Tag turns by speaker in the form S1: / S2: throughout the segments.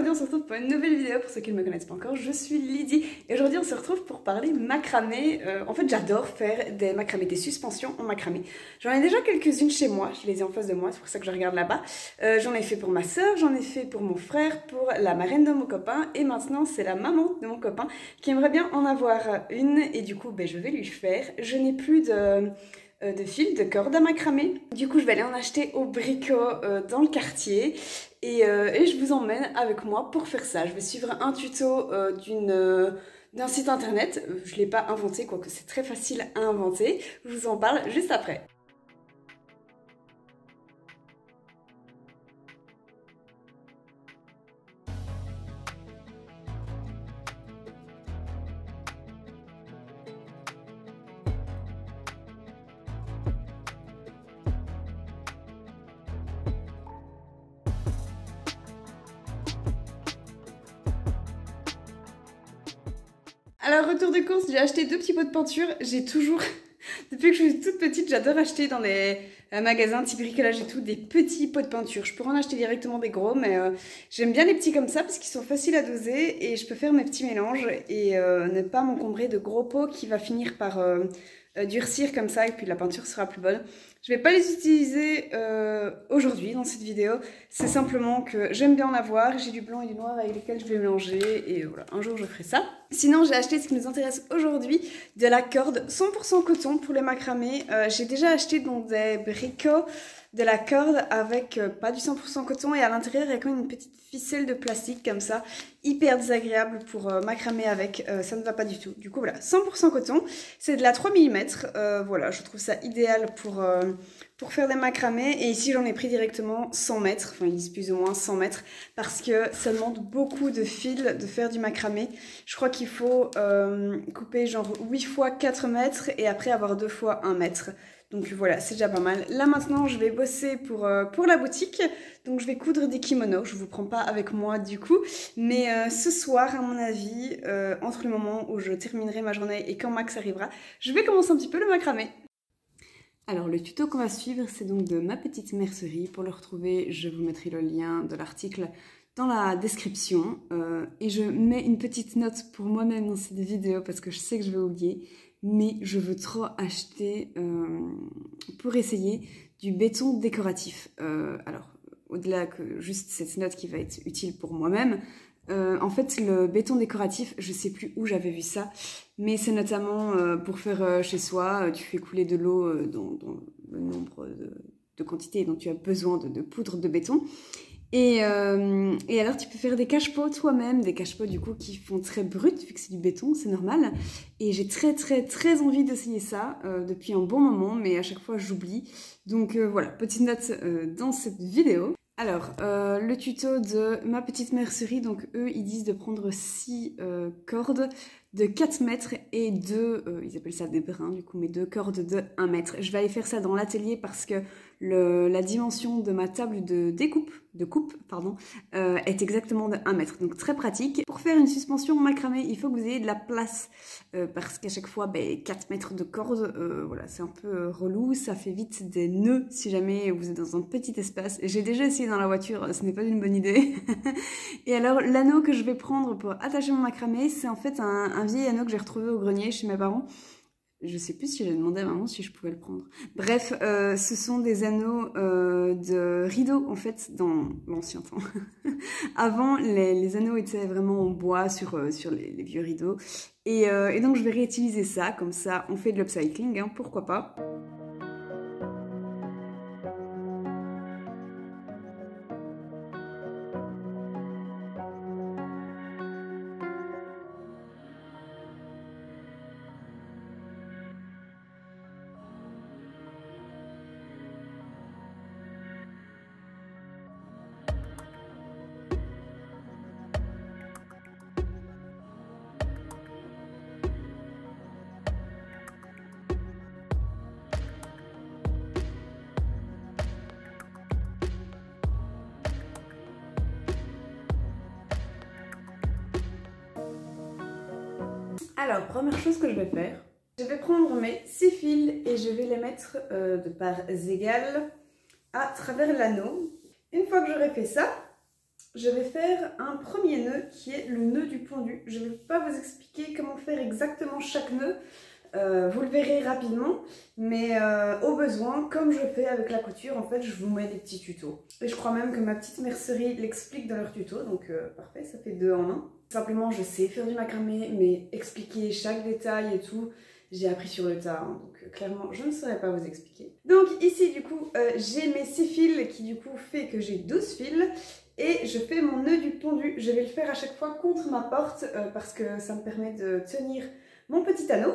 S1: aujourd'hui on se retrouve pour une nouvelle vidéo. Pour ceux qui ne me connaissent pas encore, je suis Lydie et aujourd'hui on se retrouve pour parler macramé. En fait j'adore faire des macramés, des suspensions en macramé. J'en ai déjà quelques-unes chez moi, je les ai en face de moi, c'est pour ça que je regarde là-bas. J'en ai fait pour ma soeur, j'en ai fait pour mon frère, pour la marraine de mon copain et maintenant c'est la maman de mon copain qui aimerait bien en avoir une et du coup je vais lui faire. Je n'ai plus de fil, de corde à macramé. Du coup, je vais aller en acheter au Brico dans le quartier et je vous emmène avec moi pour faire ça. Je vais suivre un tuto d'un site internet. Je ne l'ai pas inventé, quoique c'est très facile à inventer. Je vous en parle juste après. Alors, retour de course, j'ai acheté 2 petits pots de peinture. J'ai toujours, depuis que je suis toute petite, j'adore acheter dans les magasins type bricolage et tout, des petits pots de peinture. Je pourrais en acheter directement des gros, mais j'aime bien les petits comme ça parce qu'ils sont faciles à doser et je peux faire mes petits mélanges et ne pas m'encombrer de gros pots qui va finir par durcir comme ça et puis la peinture sera plus bonne. Je vais pas les utiliser aujourd'hui dans cette vidéo, c'est simplement que j'aime bien en avoir, j'ai du blanc et du noir avec lesquels je vais mélanger et voilà, un jour je ferai ça. Sinon j'ai acheté ce qui nous intéresse aujourd'hui, de la corde 100% coton pour les macramés. J'ai déjà acheté dans des bricots de la corde avec pas du 100% coton et à l'intérieur il y a quand même une petite ficelle de plastique comme ça, hyper désagréable pour macramer avec, ça ne va pas du tout. Du coup voilà, 100% coton, c'est de la 3 mm, voilà, je trouve ça idéal pour faire des macramés et ici j'en ai pris directement 100 mètres, enfin ils disent plus ou moins 100 mètres parce que ça demande beaucoup de fil de faire du macramé. Je crois qu'il faut couper genre 8 fois 4 mètres et après avoir 2 fois 1 mètre. Donc voilà, c'est déjà pas mal. Là maintenant, je vais bosser pour la boutique. Donc je vais coudre des kimonos. Je vous prends pas avec moi du coup. Mais ce soir, à mon avis, entre le moment où je terminerai ma journée et quand Max arrivera, je vais commencer un petit peu le macramé. Alors le tuto qu'on va suivre, c'est donc de Ma Petite Mercerie. Pour le retrouver, je vous mettrai le lien de l'article dans la description. Et je mets une petite note pour moi-même dans cette vidéo parce que je sais que je vais oublier. Mais je veux trop acheter pour essayer du béton décoratif. Alors, au-delà que juste cette note qui va être utile pour moi-même, en fait, le béton décoratif, je sais plus où j'avais vu ça, mais c'est notamment pour faire chez soi, tu fais couler de l'eau dans le nombre de quantités dont tu as besoin de poudre de béton. Et alors tu peux faire des cache-pots toi-même, des cache-pots du coup qui font très brut vu que c'est du béton, c'est normal. Et j'ai très envie d'essayer ça depuis un bon moment, mais à chaque fois j'oublie. Donc voilà, petite note dans cette vidéo. Alors, le tuto de Ma Petite Mercerie, donc eux ils disent de prendre 6 cordes de 4 mètres et 2, ils appellent ça des brins du coup, mais 2 cordes de 1 mètre. Je vais aller faire ça dans l'atelier parce que la dimension de ma table de coupe, est exactement de 1 mètre, donc très pratique. Pour faire une suspension macramé, il faut que vous ayez de la place parce qu'à chaque fois, 4 mètres de corde, voilà, c'est un peu relou, ça fait vite des nœuds si jamais vous êtes dans un petit espace. J'ai déjà essayé dans la voiture, ce n'est pas une bonne idée. Et alors, l'anneau que je vais prendre pour attacher mon macramé, c'est en fait un vieil anneau que j'ai retrouvé au grenier chez mes parents. Je sais plus si j'ai demandé à maman si je pouvais le prendre. Bref, ce sont des anneaux de rideaux en fait dans l'ancien temps. Avant, les anneaux étaient vraiment en bois sur les vieux rideaux. Et donc je vais réutiliser ça, comme ça on fait de l'upcycling, hein, pourquoi pas. Alors, première chose que je vais faire, je vais prendre mes 6 fils et je vais les mettre de parts égales à travers l'anneau. Une fois que j'aurai fait ça, Je vais faire un premier nœud qui est le nœud du pendu. Je ne vais pas vous expliquer comment faire exactement chaque nœud, vous le verrez rapidement, mais au besoin, comme je fais avec la couture, en fait je vous mets des petits tutos. Et je crois même que ma petite mercerie l'explique dans leur tuto, donc parfait, ça fait 2 en 1. Simplement je sais faire du macramé, mais expliquer chaque détail et tout, j'ai appris sur le tas, hein, donc clairement je ne saurais pas vous expliquer. Donc ici du coup j'ai mes 6 fils qui du coup fait que j'ai 12 fils. Et je fais mon nœud du pendu. Je vais le faire à chaque fois contre ma porte parce que ça me permet de tenir mon petit anneau.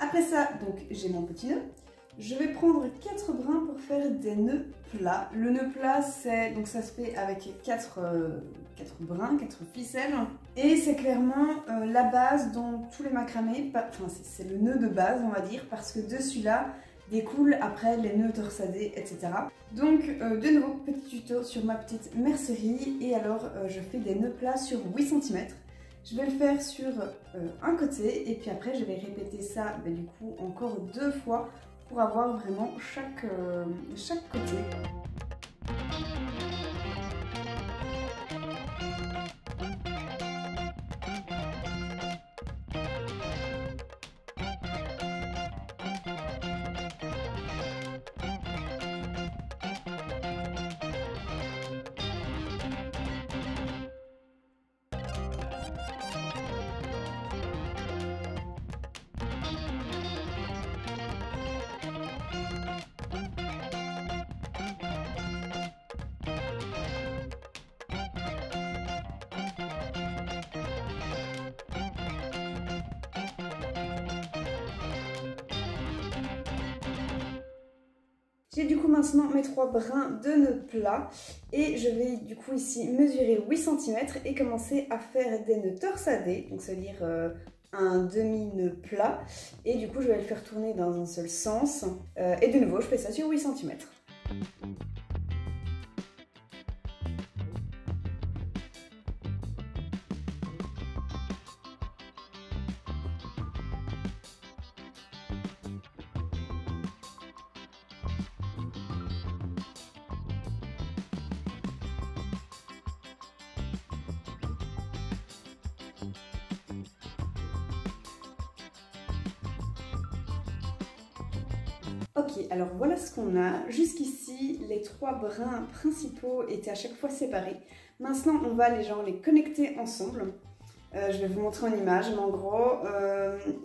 S1: Après ça, donc j'ai mon petit nœud. Je vais prendre 4 brins pour faire des nœuds plats. Le nœud plat, c'est donc ça se fait avec 4 brins, 4 ficelles. Et c'est clairement la base dans tous les macramés. Enfin, c'est le nœud de base, on va dire, parce que de celui-là découlent après les nœuds torsadés, etc. Donc, de nouveau, petit tuto sur ma petite mercerie. Et alors, je fais des nœuds plats sur 8 cm. Je vais le faire sur un côté et puis après je vais répéter ça du coup encore 2 fois pour avoir vraiment chaque côté. J'ai du coup maintenant mes 3 brins de nœuds plats et je vais du coup ici mesurer 8 cm et commencer à faire des nœuds torsadés, donc ça veut dire un demi-nœud plat, et du coup je vais le faire tourner dans un seul sens et de nouveau je fais ça sur 8 cm. Ok, alors voilà ce qu'on a. Jusqu'ici, les 3 brins principaux étaient à chaque fois séparés. Maintenant, on va les connecter ensemble. Je vais vous montrer en image, mais en gros,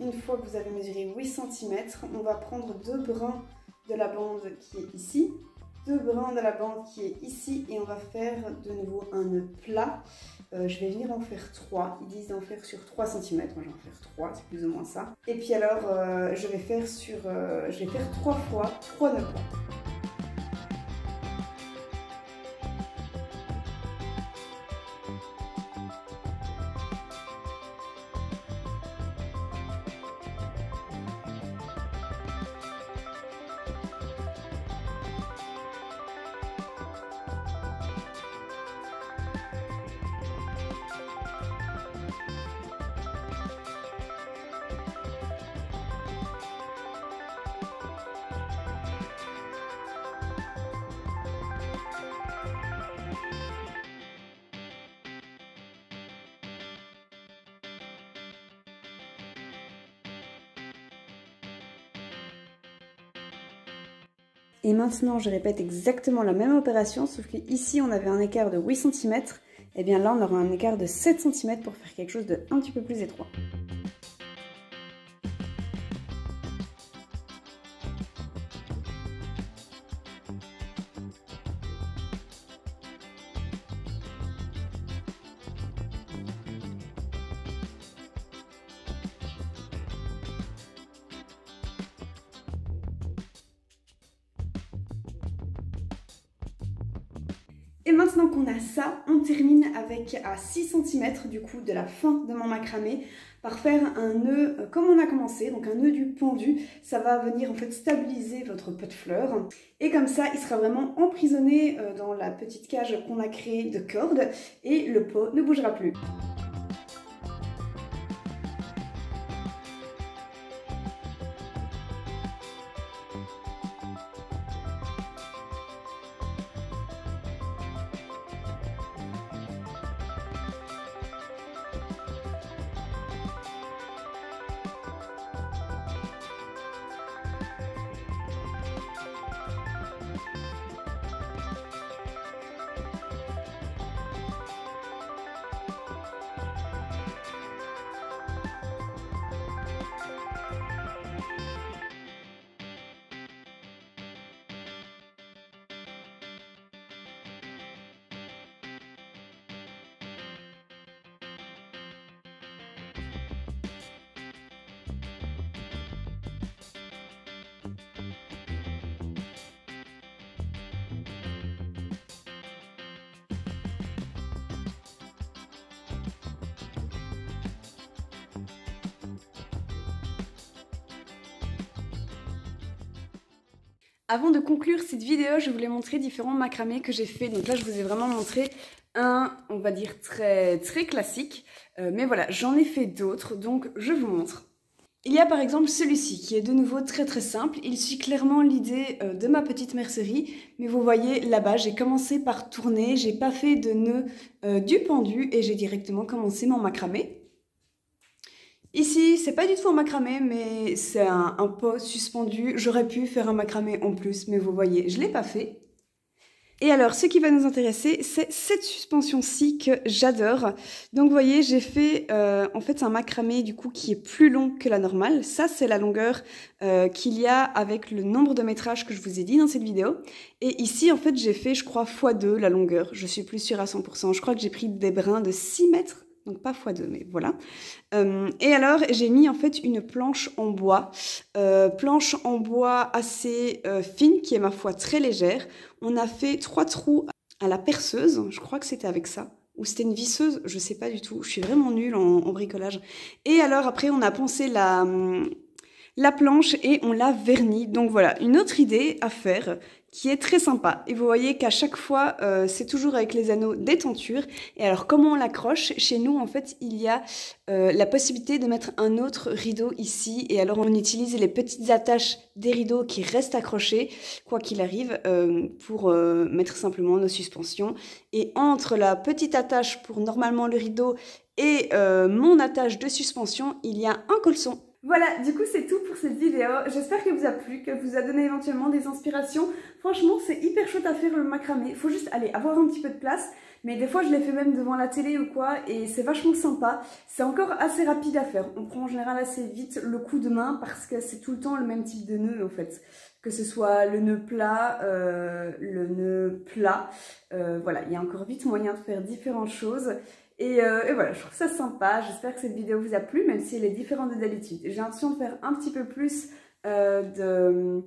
S1: une fois que vous avez mesuré 8 cm, on va prendre 2 brins de la bande qui est ici, 2 brins de la bande qui est ici, et on va faire de nouveau un nœud plat. Je vais venir en faire 3, ils disent d'en faire sur 3 cm, moi je vais en faire 3, c'est plus ou moins ça. Et puis alors, je vais faire 3 fois 3 nœuds plats. Et maintenant, je répète exactement la même opération, sauf qu'ici, on avait un écart de 8 cm et bien là on aura un écart de 7 cm pour faire quelque chose de un petit peu plus étroit. Et maintenant qu'on a ça, on termine avec à 6 cm du coup de la fin de mon macramé par faire un nœud comme on a commencé, donc un nœud du pendu. Ça va venir en fait stabiliser votre pot de fleurs et comme ça il sera vraiment emprisonné dans la petite cage qu'on a créée de cordes et le pot ne bougera plus. Avant de conclure cette vidéo, je voulais montrer différents macramés que j'ai fait. Donc là, je vous ai vraiment montré un, on va dire, très classique. Mais voilà, j'en ai fait d'autres, donc je vous montre. Il y a par exemple celui-ci qui est de nouveau très simple. Il suit clairement l'idée de ma petite mercerie. Mais vous voyez là-bas, j'ai commencé par tourner. J'ai pas fait de nœud du pendu et j'ai directement commencé mon macramé. Ici, c'est pas du tout un macramé, mais c'est un pot suspendu. J'aurais pu faire un macramé en plus, mais vous voyez, je l'ai pas fait. Et alors, ce qui va nous intéresser, c'est cette suspension-ci que j'adore. Donc, vous voyez, j'ai fait en fait un macramé du coup qui est plus long que la normale. Ça, c'est la longueur qu'il y a avec le nombre de métrages que je vous ai dit dans cette vidéo. Et ici, en fait, j'ai fait, je crois, x2 la longueur. Je suis plus sûre à 100%. Je crois que j'ai pris des brins de 6 mètres. Donc pas x2, mais voilà. Et alors, j'ai mis en fait une planche en bois assez fine, qui est ma foi très légère. On a fait 3 trous à la perceuse, je crois que c'était avec ça. Ou c'était une visseuse, je sais pas du tout. Je suis vraiment nulle en bricolage. Et alors après, on a poncé la planche et on l'a vernie. Donc voilà, une autre idée à faire qui est très sympa. Et vous voyez qu'à chaque fois, c'est toujours avec les anneaux des tentures. Et alors, comment on l'accroche? Chez nous, en fait, il y a la possibilité de mettre un autre rideau ici. Et alors, on utilise les petites attaches des rideaux qui restent accrochés, quoi qu'il arrive, pour mettre simplement nos suspensions. Et entre la petite attache pour normalement le rideau et mon attache de suspension, il y a un colson. Voilà, du coup c'est tout pour cette vidéo. J'espère qu'elle vous a plu, qu'elle vous a donné éventuellement des inspirations. Franchement, c'est hyper chouette à faire le macramé. Il faut juste aller avoir un petit peu de place. Mais des fois, je l'ai fait même devant la télé ou quoi. Et c'est vachement sympa. C'est encore assez rapide à faire. On prend en général assez vite le coup de main parce que c'est tout le temps le même type de nœud en fait. Que ce soit le nœud plat, voilà, il y a encore vite moyen de faire différentes choses. Et voilà, je trouve ça sympa. J'espère que cette vidéo vous a plu, même si elle est différente de d'habitude. J'ai l'intention de faire un petit peu plus de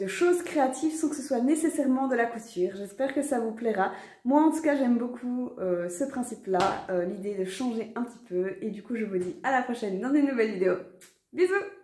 S1: choses créatives sans que ce soit nécessairement de la couture. J'espère que ça vous plaira. Moi, en tout cas, j'aime beaucoup ce principe-là, l'idée de changer un petit peu. Et du coup, je vous dis à la prochaine dans une nouvelle vidéo. Bisous!